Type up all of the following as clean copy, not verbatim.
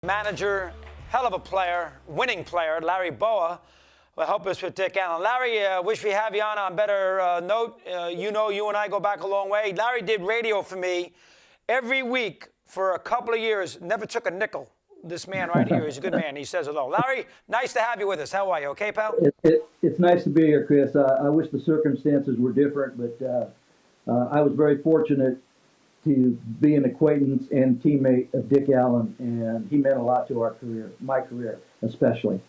Manager, hell of a player, winning player, Larry Bowa, will help us with Dick Allen. Larry, wish we have you on a better note. You and I go back a long way. Larry did radio for me every week for a couple of years, never took a nickel. This man right here, he's a good man. He says hello. Larry, nice to have you with us. How are you? Okay, pal? It's nice to be here, Chris. I wish the circumstances were different, but I was very fortunate to be an acquaintance and teammate of Dick Allen, and he meant a lot to our career, my career especially.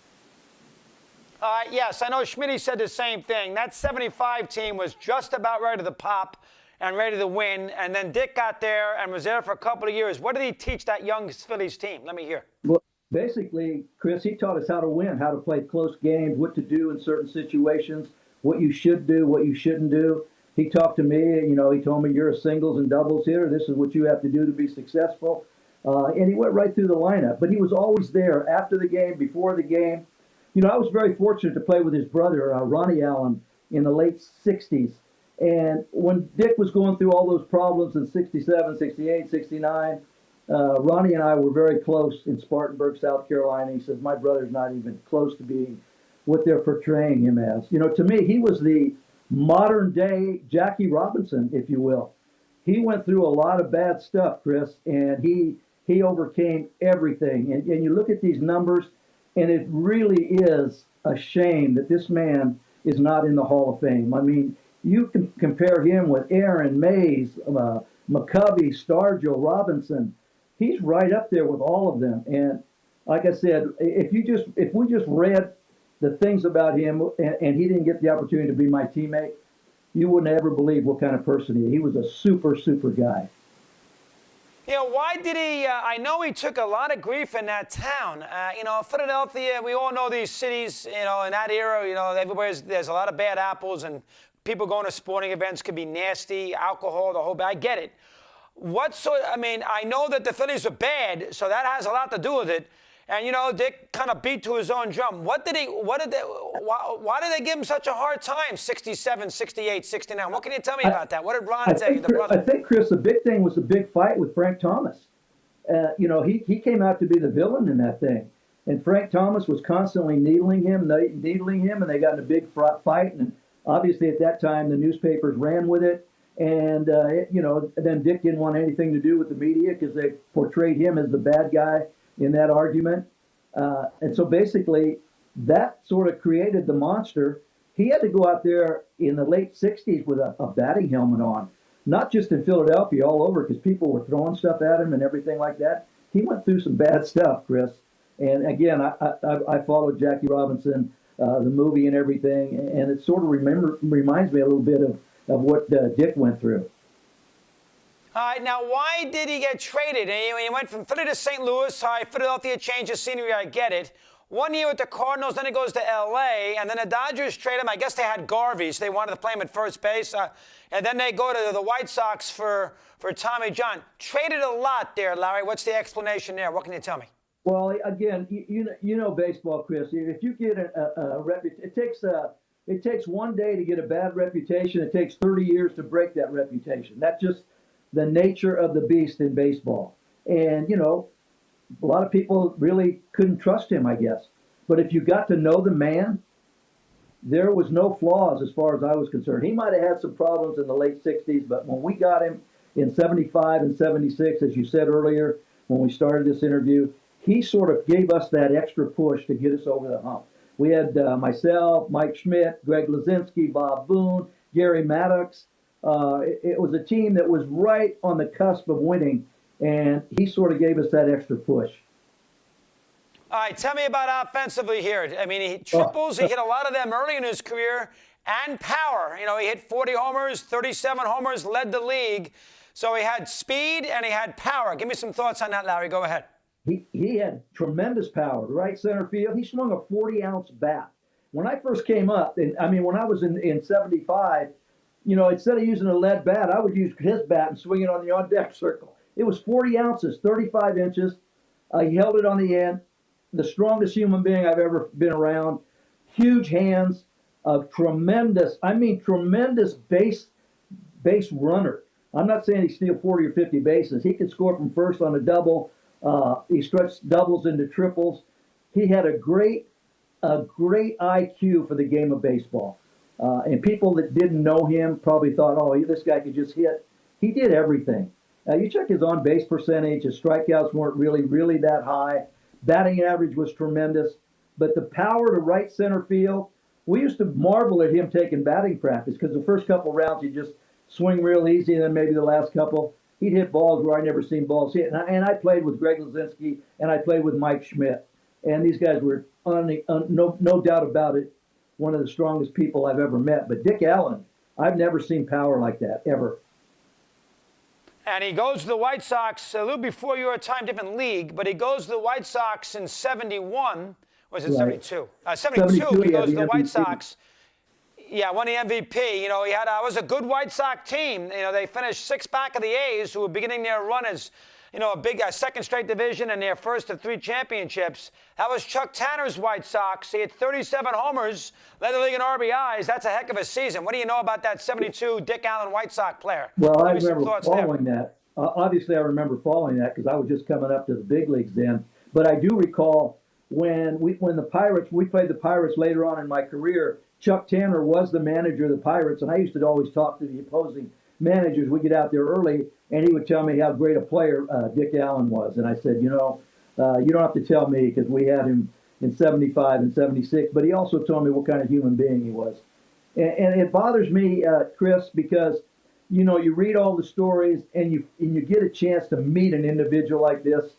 Yes, I know Schmitty said the same thing. That 75 team was just about ready to pop and ready to win, and then Dick got there and was there for a couple of years. What did he teach that young Phillies team? Let me hear. Well, basically, Chris, he taught us how to win, how to play close games, what to do in certain situations, what you should do, what you shouldn't do. He talked to me, he told me, you're a singles and doubles hitter. This is what you have to do to be successful. And he went right through the lineup. But he was always there after the game, before the game. I was very fortunate to play with his brother, Ronnie Allen, in the late 60s. And when Dick was going through all those problems in 67, 68, 69, Ronnie and I were very close in Spartanburg, South Carolina. He says, my brother's not even close to being what they're portraying him as. To me, he was the modern day Jackie Robinson, if you will. He went through a lot of bad stuff, Chris, and he overcame everything. And you look at these numbers, and it really is a shame that this man is not in the Hall of Fame. I mean, you can compare him with Aaron, Mays, McCovey, Stargell, Robinson. He's right up there with all of them. And like I said, if we just read the things about him, and he didn't get the opportunity to be my teammate, you wouldn't ever believe what kind of person he is. He was a super, super guy. Why did he, I know he took a lot of grief in that town. Philadelphia, we all know these cities, in that era, there's a lot of bad apples, and people going to sporting events could be nasty, alcohol, the whole bit. I get it. I know that the Phillies are bad, so that has a lot to do with it. And, Dick kind of beat to his own drum. Why did they give him such a hard time, 67, 68, 69? What can you tell me about that? What did Ron say, the brother? I think, Chris, the big thing was the big fight with Frank Thomas. He came out to be the villain in that thing. And Frank Thomas was constantly needling him, and they got in a big fight. And obviously at that time, the newspapers ran with it. And, then Dick didn't want anything to do with the media because they portrayed him as the bad guy in that argument. And so basically that sort of created the monster. He had to go out there in the late 60s with a batting helmet on, not just in Philadelphia, all over, because people were throwing stuff at him and everything like that. He went through some bad stuff, Chris. And again, I followed Jackie Robinson, the movie and everything, and it sort of reminds me a little bit of what Dick went through. All right, now why did he get traded? He went from Philly to St. Louis. Philadelphia changed the scenery, I get it. 1 year with the Cardinals, then he goes to L.A., and then the Dodgers trade him. I guess they had Garvey, so they wanted to play him at first base. And then they go to the White Sox for Tommy John. Traded a lot there, Larry. What's the explanation there? What can you tell me? Well, again, you know baseball, Chris. If you get a reputation, it takes 1 day to get a bad reputation. It takes 30 years to break that reputation. That's just the nature of the beast in baseball. And, a lot of people really couldn't trust him, I guess. But if you got to know the man, there was no flaws as far as I was concerned. He might have had some problems in the late 60s, but when we got him in 75 and 76, as you said earlier, when we started this interview, he sort of gave us that extra push to get us over the hump. We had myself, Mike Schmidt, Greg Lazinski, Bob Boone, Gary Maddox. It was a team that was right on the cusp of winning, and he sort of gave us that extra push. All right, tell me about offensively here. He triples. He hit a lot of them early in his career, and power. He hit 40 homers, 37 homers, led the league. So he had speed and he had power. Give me some thoughts on that, Larry. Go ahead. He had tremendous power, right center field. He swung a 40-ounce bat. When I first came up, when I was in 75, instead of using a lead bat, I would use his bat and swing it on the on-deck circle. It was 40 ounces, 35 inches. He held it on the end. The strongest human being I've ever been around. Huge hands, tremendous base runner. I'm not saying he steal 40 or 50 bases. He could score from first on a double, He stretched doubles into triples. He had a great IQ for the game of baseball. And people that didn't know him probably thought, oh, this guy could just hit. He did everything. You check his on-base percentage. His strikeouts weren't really that high. Batting average was tremendous. But the power to right center field, we used to marvel at him taking batting practice because the first couple rounds he'd just swing real easy, and then maybe the last couple he'd hit balls where I never seen balls hit. And I played with Greg Lazinski, and I played with Mike Schmidt. And these guys were, no doubt about it, one of the strongest people I've ever met. But Dick Allen, I've never seen power like that, ever. And he goes to the White Sox a little before your time, different league, but he goes to the White Sox in 71. Was it Right. 72? 72, 72, he he had goes to the the White MVP. Sox. Yeah, won the MVP. You know, he had it was a good White Sox team. You know, they finished 6 back of the A's, who were beginning their run as, you know, a big second straight division and their first of 3 championships. That was Chuck Tanner's White Sox. He had 37 homers, led the league in RBIs. That's a heck of a season. What do you know about that 72 Dick Allen White Sox player? Well, I Give me some remember thoughts there. following that. Obviously, I remember following that because I was just coming up to the big leagues then. But I do recall when we played the Pirates later on in my career. Chuck Tanner was the manager of the Pirates, and I used to always talk to the opposing managers. We'd get out there early, and he would tell me how great a player Dick Allen was. And I said, you don't have to tell me because we had him in 75 and 76. But he also told me what kind of human being he was. And it bothers me, Chris, because you read all the stories and you get a chance to meet an individual like this,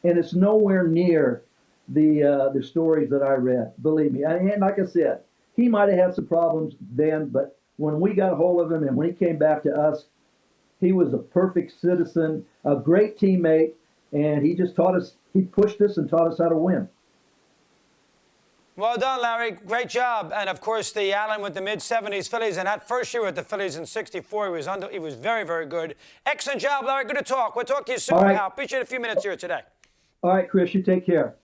and it's nowhere near the stories that I read. Believe me. And like I said, he might have had some problems then, but when we got a hold of him and when he came back to us, he was a perfect citizen, a great teammate, and he just taught us. He pushed us and taught us how to win. Well done, Larry. Great job. And, of course, the Allen with the mid-70s Phillies. And that first year with the Phillies in 64, he was very, very good. Excellent job, Larry. Good to talk. We'll talk to you soon, All right. pal. Appreciate a few minutes here today. All right, Chris, you take care.